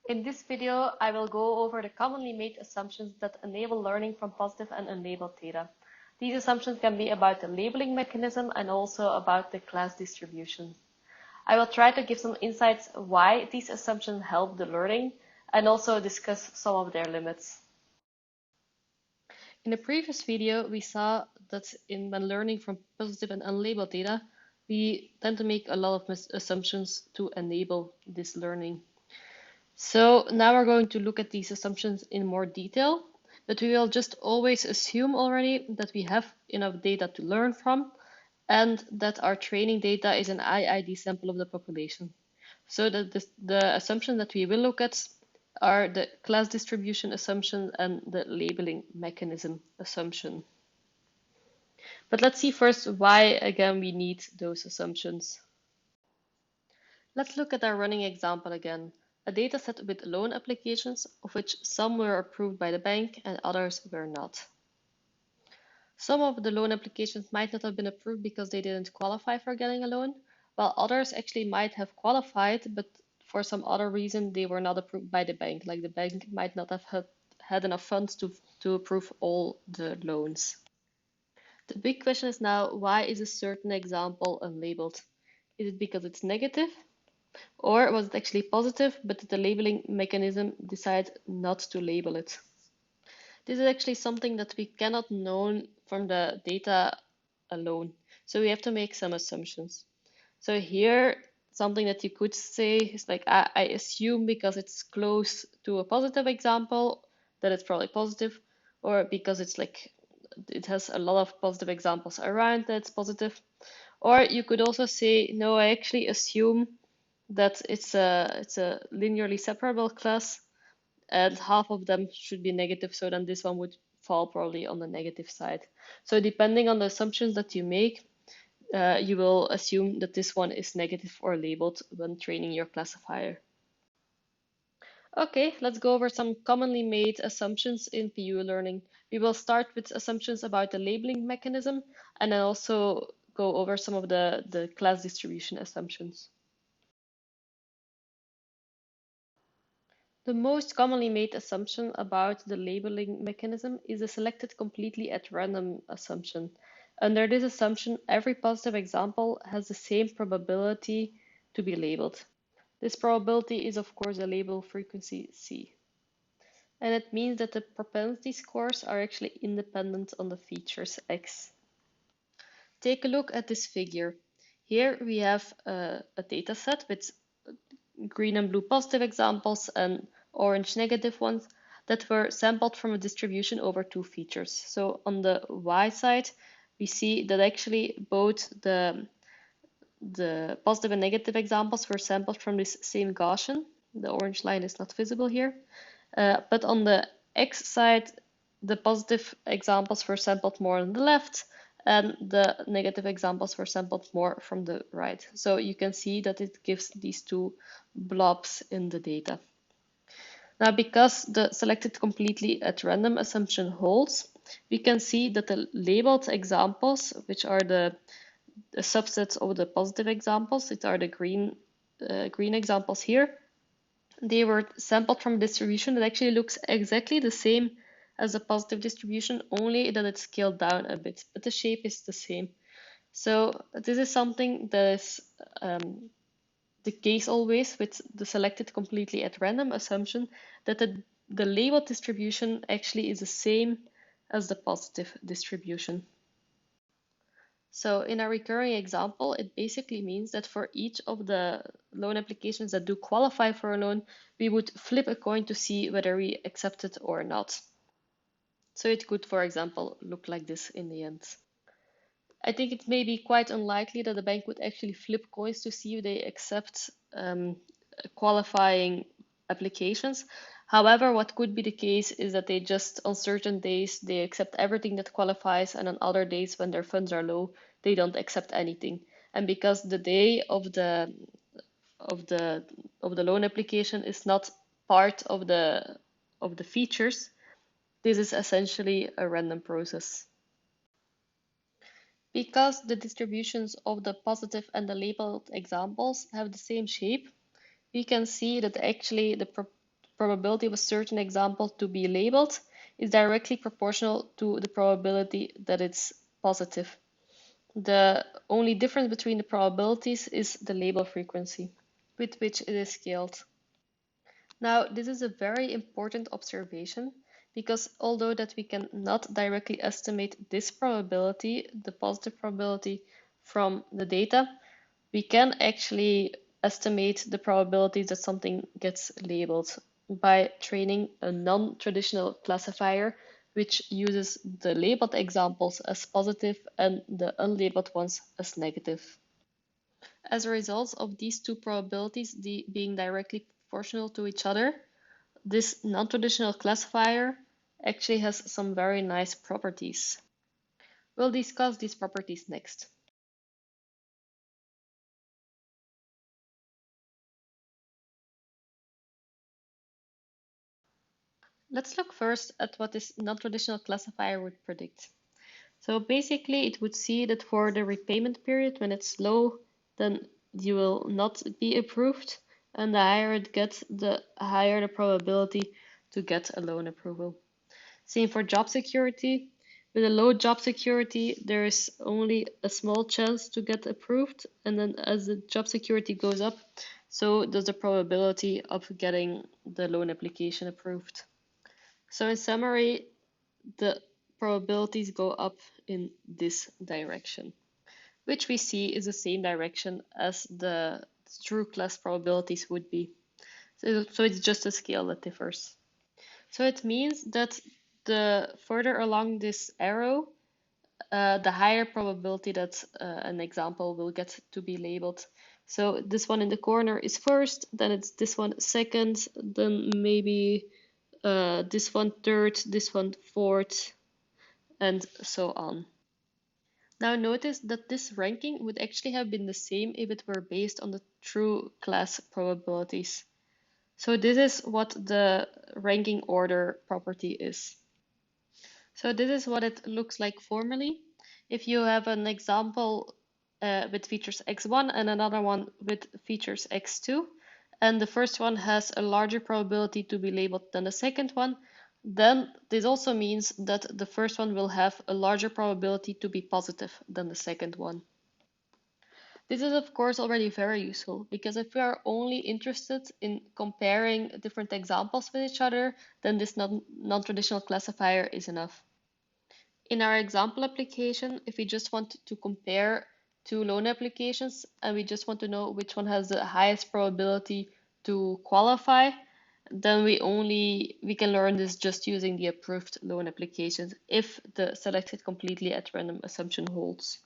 In this video, I will go over the commonly made assumptions that enable learning from positive and unlabeled data. These assumptions can be about the labeling mechanism and also about the class distribution. I will try to give some insights why these assumptions help the learning and also discuss some of their limits. In the previous video, we saw that when learning from positive and unlabeled data, we tend to make a lot of assumptions to enable this learning. So now we're going to look at these assumptions in more detail, but we will just always assume already that we have enough data to learn from and that our training data is an IID sample of the population. So that the assumption that we will look at are the class distribution assumption and the labeling mechanism assumption. But let's see first why, again, we need those assumptions. Let's look at our running example again. A dataset with loan applications, of which some were approved by the bank and others were not. Some of the loan applications might not have been approved because they didn't qualify for getting a loan, while others actually might have qualified, but for some other reason they were not approved by the bank, like the bank might not have had enough funds to approve all the loans. The big question is now, why is a certain example unlabeled? Is it because it's negative? Or was it actually positive, but the labeling mechanism decided not to label it? This is actually something that we cannot know from the data alone. So we have to make some assumptions. So here, something that you could say is like, I assume because it's close to a positive example that it's probably positive, or because it's like, it has a lot of positive examples around that it's positive. Or you could also say, no, I actually assume that it's a linearly separable class and half of them should be negative, so then this one would fall probably on the negative side. So depending on the assumptions that you make, you will assume that this one is negative or labeled when training your classifier. Okay, let's go over some commonly made assumptions in PU learning. We will start with assumptions about the labeling mechanism and then also go over some of the class distribution assumptions. The most commonly made assumption about the labeling mechanism is a selected completely at random assumption. Under this assumption, every positive example has the same probability to be labeled. This probability is, of course, a label frequency C. And it means that the propensity scores are actually independent on the features X. Take a look at this figure. Here we have a data set with green and blue positive examples and orange negative ones that were sampled from a distribution over two features. So on the Y side, we see that actually both the positive and negative examples were sampled from this same Gaussian. The orange line is not visible here. But on the X side, the positive examples were sampled more on the left and the negative examples were sampled more from the right. So you can see that it gives these two blobs in the data. Now, because the selected completely at random assumption holds, we can see that the labeled examples, which are the subsets of the positive examples, it are the green examples here, they were sampled from a distribution that actually looks exactly the same as the positive distribution, only that it's scaled down a bit, but the shape is the same. So this is something that is the case always with the selected completely at random assumption, that the labeled distribution actually is the same as the positive distribution. So in our recurring example, it basically means that for each of the loan applications that do qualify for a loan, we would flip a coin to see whether we accept it or not. So it could, for example, look like this in the end. I think it may be quite unlikely that the bank would actually flip coins to see if they accept qualifying applications. However, what could be the case is that they just, on certain days, they accept everything that qualifies, and on other days when their funds are low, they don't accept anything. And because the day of the loan application is not part of the features, this is essentially a random process. Because the distributions of the positive and the labeled examples have the same shape, we can see that actually the probability of a certain example to be labeled is directly proportional to the probability that it's positive. The only difference between the probabilities is the label frequency with which it is scaled. Now, this is a very important observation because although that we can not directly estimate this probability, the positive probability from the data, we can actually estimate the probabilities that something gets labeled by training a non-traditional classifier which uses the labeled examples as positive and the unlabeled ones as negative. As a result of these two probabilities being directly proportional to each other, this non-traditional classifier actually has some very nice properties. We'll discuss these properties next. Let's look first at what this non-traditional classifier would predict. So basically it would see that for the repayment period, when it's low, then you will not be approved, and the higher it gets, the higher the probability to get a loan approval. Same for job security. With a low job security, there is only a small chance to get approved, and then as the job security goes up, so does the probability of getting the loan application approved. So in summary, the probabilities go up in this direction, which we see is the same direction as the true class probabilities would be. So it's just a scale that differs. So it means that the further along this arrow, the higher probability that an example will get to be labeled. So this one in the corner is first, then it's this one second, then maybe this one third, this one fourth, and so on. Now notice that this ranking would actually have been the same if it were based on the true class probabilities. So this is what the ranking order property is. So this is what it looks like formally. If you have an example with features x1 and another one with features x2, and the first one has a larger probability to be labeled than the second one, then this also means that the first one will have a larger probability to be positive than the second one. This is of course already very useful because if we are only interested in comparing different examples with each other, then this non-traditional classifier is enough. In our example application, if we just want to compare two loan applications and we just want to know which one has the highest probability to qualify, then we can learn this just using the approved loan applications if the selected completely at random assumption holds.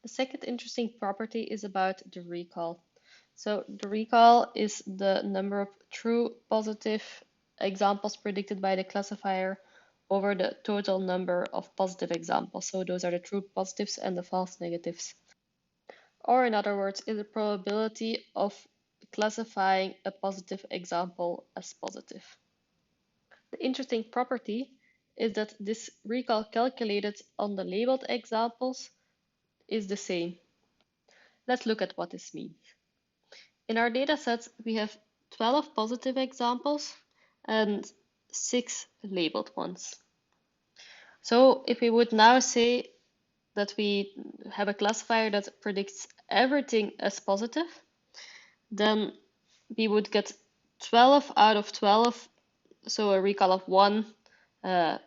The second interesting property is about the recall. So the recall is the number of true positive examples predicted by the classifier over the total number of positive examples. So those are the true positives and the false negatives. Or in other words, is the probability of classifying a positive example as positive. The interesting property is that this recall calculated on the labeled examples is the same. Let's look at what this means. In our data sets, we have 12 positive examples and 6 labeled ones. So if we would now say that we have a classifier that predicts everything as positive, then we would get 12 out of 12, so a recall of 1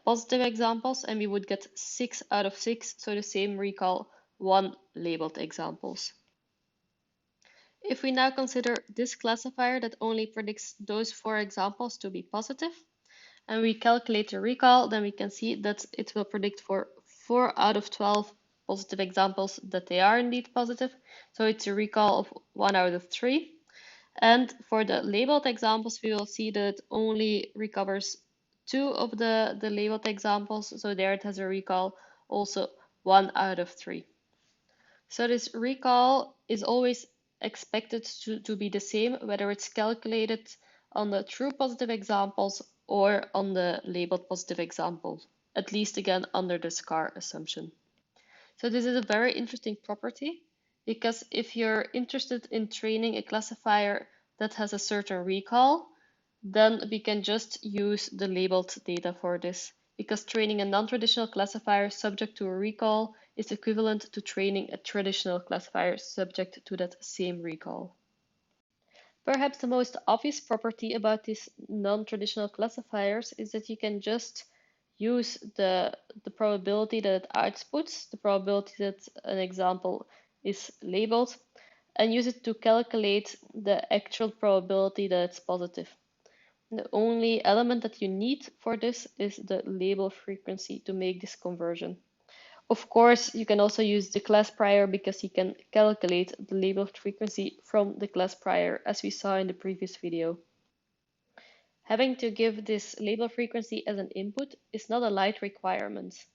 positive examples, and we would get 6 out of 6, so the same recall, 1 labeled examples. If we now consider this classifier that only predicts those 4 examples to be positive, and we calculate the recall, then we can see that it will predict for 4 out of 12 positive examples that they are indeed positive. So it's a recall of 1 out of 3. And for the labeled examples, we will see that it only recovers 2 of the labeled examples. So there it has a recall also 1 out of 3. So this recall is always expected to be the same, whether it's calculated on the true positive examples or on the labeled positive examples, at least again under the scar assumption. So this is a very interesting property because if you're interested in training a classifier that has a certain recall, then we can just use the labeled data for this, because training a non-traditional classifier subject to a recall is equivalent to training a traditional classifier subject to that same recall. Perhaps the most obvious property about these non-traditional classifiers is that you can just use the probability that it outputs, the probability that an example is labeled, and use it to calculate the actual probability that it's positive. The only element that you need for this is the label frequency to make this conversion. Of course, you can also use the class prior because you can calculate the label frequency from the class prior, as we saw in the previous video. Having to give this label frequency as an input is not a light requirement,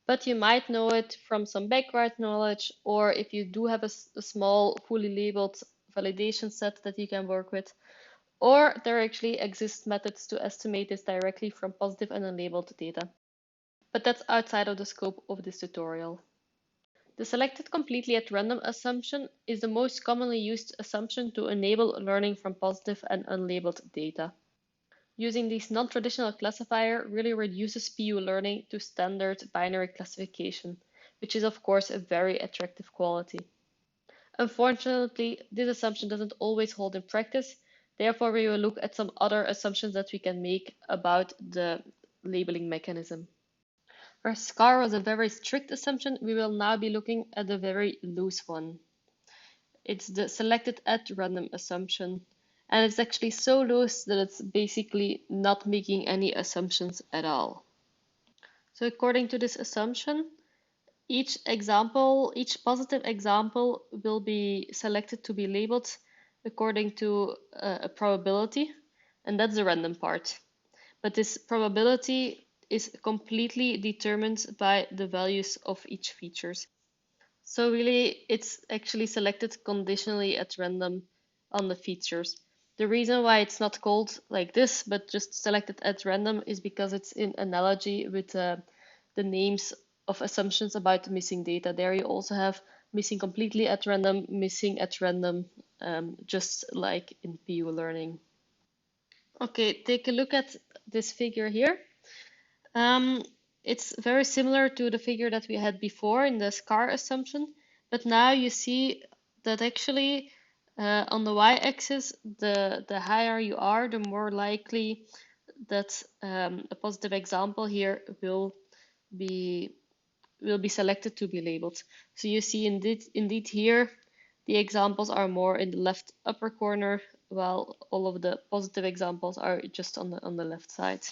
but you might know it from some background knowledge, or if you do have a small fully labeled validation set that you can work with, or there actually exist methods to estimate this directly from positive and unlabeled data. But that's outside of the scope of this tutorial. The selected completely at random assumption is the most commonly used assumption to enable learning from positive and unlabeled data. Using this non-traditional classifier really reduces PU learning to standard binary classification, which is of course a very attractive quality. Unfortunately, this assumption doesn't always hold in practice. Therefore, we will look at some other assumptions that we can make about the labeling mechanism. Where SCAR was a very strict assumption, we will now be looking at a very loose one. It's the selected at random assumption. And it's actually so loose that it's basically not making any assumptions at all. So according to this assumption, each positive example will be selected to be labeled according to a probability, and that's the random part. But this probability is completely determined by the values of each features. So really, it's actually selected conditionally at random on the features. The reason why it's not called like this, but just selected at random, is because it's in analogy with the names of assumptions about missing data. There you also have missing completely at random, missing at random, just like in PU learning. Okay, take a look at this figure here. It's very similar to the figure that we had before in the SCAR assumption, but now you see that actually on the y-axis, the higher you are, the more likely that a positive example here will be selected to be labeled. So you see indeed here, the examples are more in the left upper corner, while all of the positive examples are just on the left side.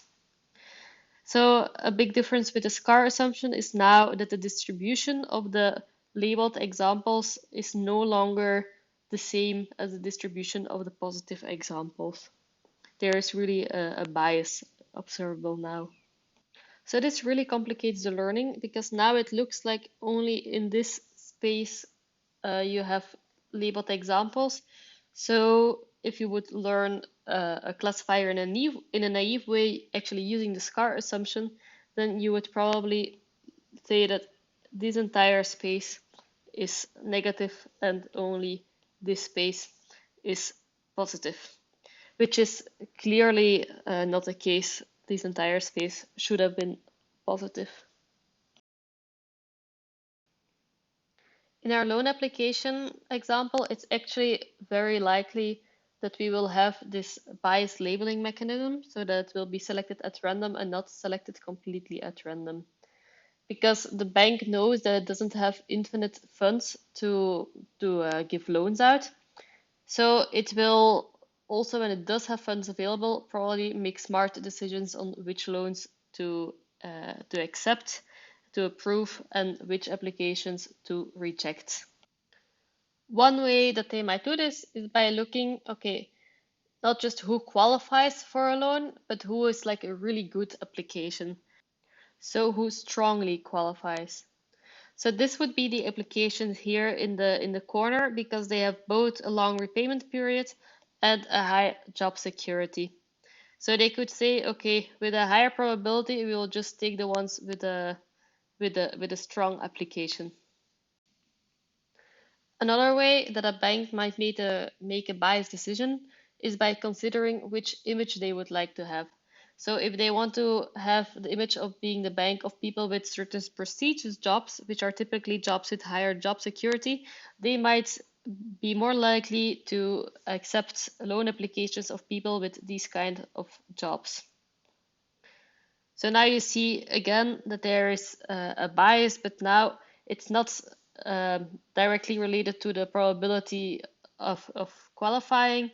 So a big difference with the SCAR assumption is now that the distribution of the labeled examples is no longer the same as the distribution of the positive examples. There is really a bias observable now. So this really complicates the learning because now it looks like only in this space you have labeled examples. So if you would learn a classifier in a naive way, actually using the SCAR assumption, then you would probably say that this entire space is negative and only this space is positive, which is clearly not the case. This entire space should have been positive. In our loan application example, it's actually very likely that we will have this bias labeling mechanism so that it will be selected at random and not selected completely at random. Because the bank knows that it doesn't have infinite funds to give loans out. So it will also, when it does have funds available, probably make smart decisions on which loans to accept, to approve, and which applications to reject. One way that they might do this is by looking, okay, not just who qualifies for a loan, but who is like a really good application. So who strongly qualifies. So this would be the applications here in the corner because they have both a long repayment period and a high job security. So they could say, okay, with a higher probability, we will just take the ones with a strong application. Another way that a bank might make a biased decision is by considering which image they would like to have. So if they want to have the image of being the bank of people with certain prestigious jobs, which are typically jobs with higher job security, they might be more likely to accept loan applications of people with these kind of jobs. So now you see again that there is a bias, but now it's not directly related to the probability of qualifying,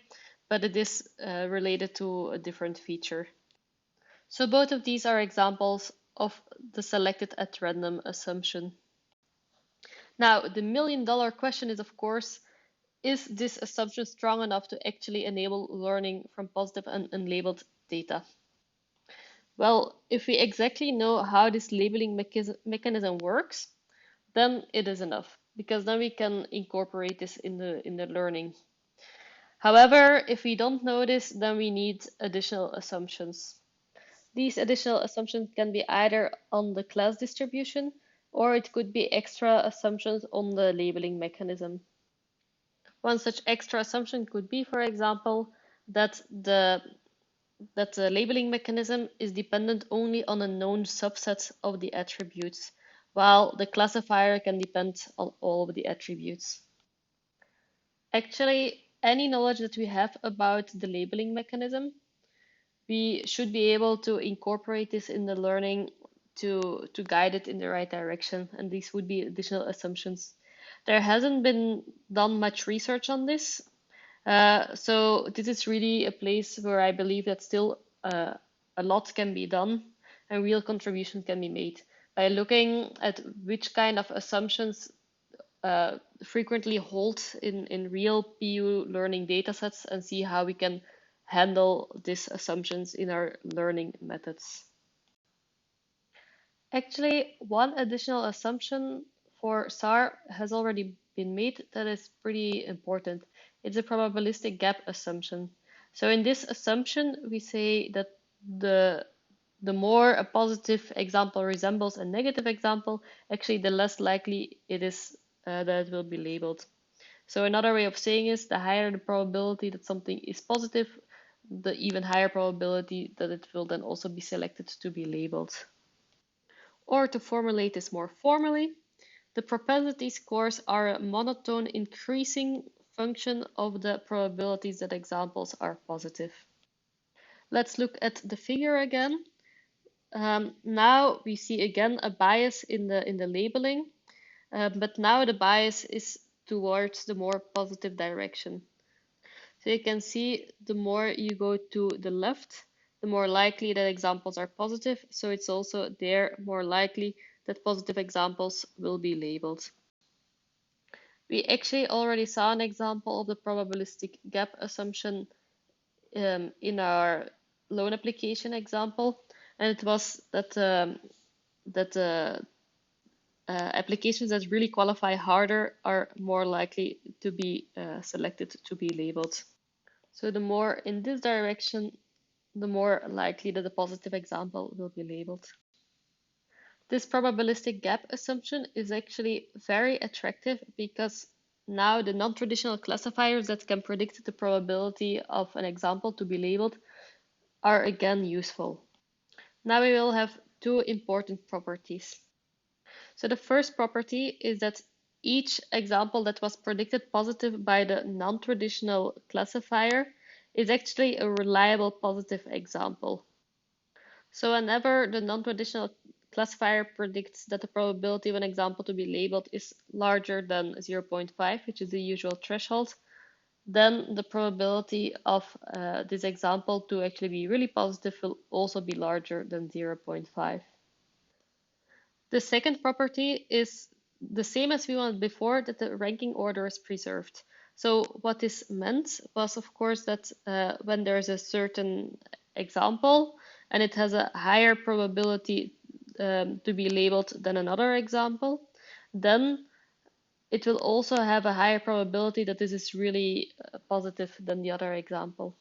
but it is related to a different feature. So both of these are examples of the selected at random assumption. Now, the million-dollar question is, of course, is this assumption strong enough to actually enable learning from positive and unlabeled data? Well, if we exactly know how this labeling mechanism works, then it is enough, because then we can incorporate this in the learning. However, if we don't know this, then we need additional assumptions. These additional assumptions can be either on the class distribution, or it could be extra assumptions on the labeling mechanism. One such extra assumption could be, for example, that the labeling mechanism is dependent only on a known subset of the attributes, while the classifier can depend on all of the attributes. Actually, any knowledge that we have about the labeling mechanism, we should be able to incorporate this in the learning to guide it in the right direction, and these would be additional assumptions. There hasn't been done much research on this, so this is really a place where I believe that still a lot can be done and real contribution can be made by looking at which kind of assumptions frequently hold in real PU learning datasets and see how we can handle these assumptions in our learning methods. Actually, one additional assumption for SAR has already been made that is pretty important. It's a probabilistic gap assumption. So in this assumption, we say that the more a positive example resembles a negative example, actually the less likely it is that it will be labeled. So another way of saying is the higher the probability that something is positive, the even higher probability that it will then also be selected to be labeled. Or to formulate this more formally, the propensity scores are a monotone increasing function of the probabilities that examples are positive. Let's look at the figure again. Now we see again a bias in the labeling, but now the bias is towards the more positive direction. So you can see the more you go to the left, the more likely that examples are positive. So it's also there more likely that positive examples will be labeled. We actually already saw an example of the probabilistic gap assumption in our loan application example, and it was that applications that really qualify harder are more likely to be selected to be labeled. So the more in this direction, the more likely that a positive example will be labeled. This probabilistic gap assumption is actually very attractive because now the non-traditional classifiers that can predict the probability of an example to be labeled are again useful. Now we will have two important properties. So the first property is that each example that was predicted positive by the non-traditional classifier is actually a reliable positive example. So whenever the non-traditional classifier predicts that the probability of an example to be labeled is larger than 0.5, which is the usual threshold, then the probability of this example to actually be really positive will also be larger than 0.5. The second property is the same as we wanted before, that the ranking order is preserved. So what this meant was, of course, that when there's a certain example and it has a higher probability to be labeled than another example, then it will also have a higher probability that this is really positive than the other example.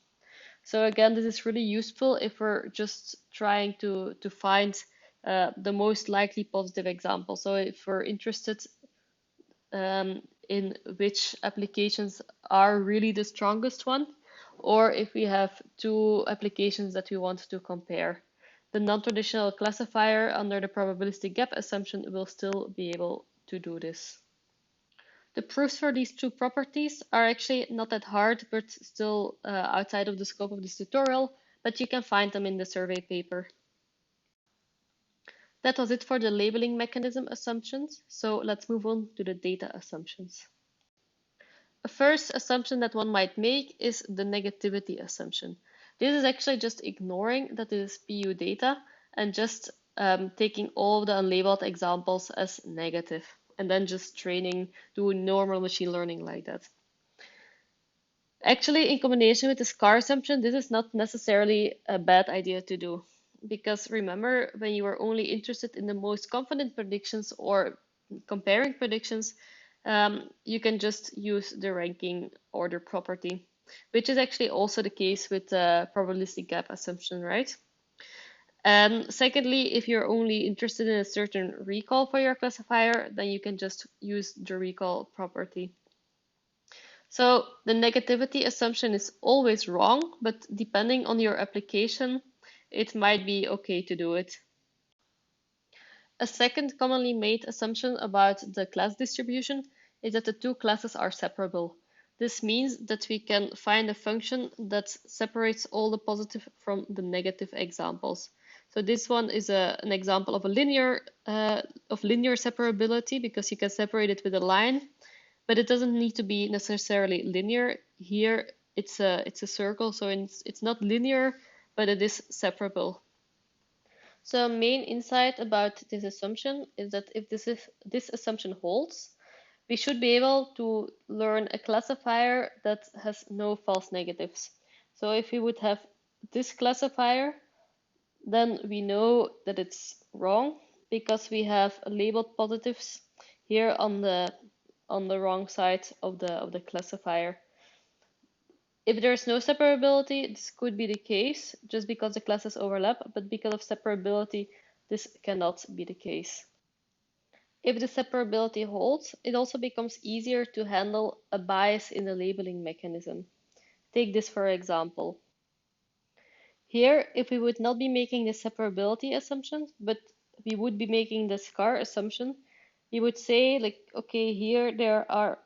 So again, this is really useful if we're just trying to find the most likely positive example. So if we're interested in which applications are really the strongest one, or if we have two applications that we want to compare. The non-traditional classifier under the probabilistic gap assumption will still be able to do this. The proofs for these two properties are actually not that hard, but still outside of the scope of this tutorial, but you can find them in the survey paper. That was it for the labeling mechanism assumptions, so let's move on to the data assumptions. A first assumption that one might make is the negativity assumption. This is actually just ignoring that it is PU data and just taking all of the unlabeled examples as negative, and then just training, doing normal machine learning like that. Actually, in combination with the scar assumption, this is not necessarily a bad idea to do. Because remember, when you are only interested in the most confident predictions or comparing predictions, you can just use the ranking order property, which is actually also the case with the probabilistic gap assumption, right? And secondly, if you're only interested in a certain recall for your classifier, then you can just use the recall property. So the negativity assumption is always wrong, but depending on your application, it might be okay to do it. A second commonly made assumption about the class distribution is that the two classes are separable. This means that we can find a function that separates all the positive from the negative examples. So this one is an example of a linear separability, because you can separate it with a line, but it doesn't need to be necessarily linear. Here it's a circle, so it's not linear, but it is separable. So main insight about this assumption is that if this assumption holds, we should be able to learn a classifier that has no false negatives. So if we would have this classifier, then we know that it's wrong because we have labeled positives here on the wrong side of the classifier. If there's no separability, this could be the case just because the classes overlap, but because of separability, this cannot be the case. If the separability holds, it also becomes easier to handle a bias in the labeling mechanism. Take this for example. Here, if we would not be making the separability assumption, but we would be making the scar assumption, we would say like, okay, here there are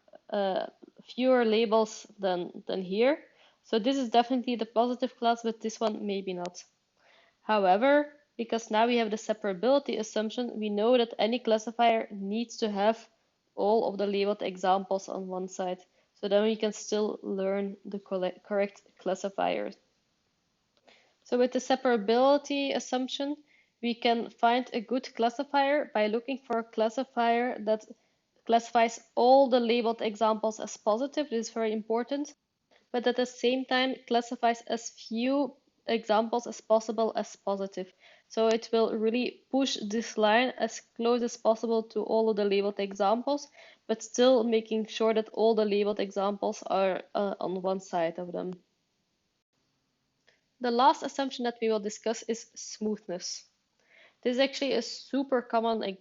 fewer labels than here. So this is definitely the positive class, but this one maybe not. However, because now we have the separability assumption, we know that any classifier needs to have all of the labeled examples on one side. So then we can still learn the correct classifiers. So with the separability assumption, we can find a good classifier by looking for a classifier that classifies all the labeled examples as positive. This is very important, but at the same time classifies as few examples as possible as positive. So it will really push this line as close as possible to all of the labeled examples, but still making sure that all the labeled examples are on one side of them. The last assumption that we will discuss is smoothness. This is actually a super common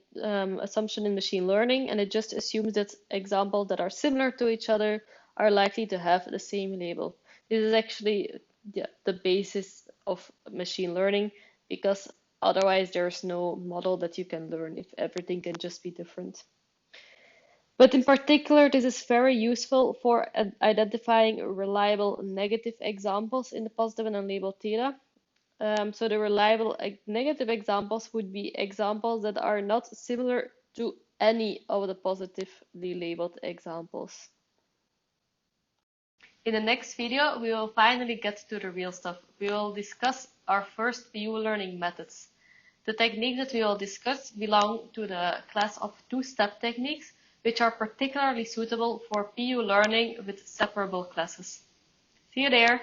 assumption in machine learning, and it just assumes that examples that are similar to each other are likely to have the same label. This is actually the basis of machine learning, because otherwise there's no model that you can learn if everything can just be different. But in particular, this is very useful for identifying reliable negative examples in the positive and unlabeled data. So the reliable negative examples would be examples that are not similar to any of the positively labeled examples. In the next video, we will finally get to the real stuff. We will discuss our first PU learning methods. The techniques that we will discuss belong to the class of two-step techniques, which are particularly suitable for PU learning with separable classes. See you there!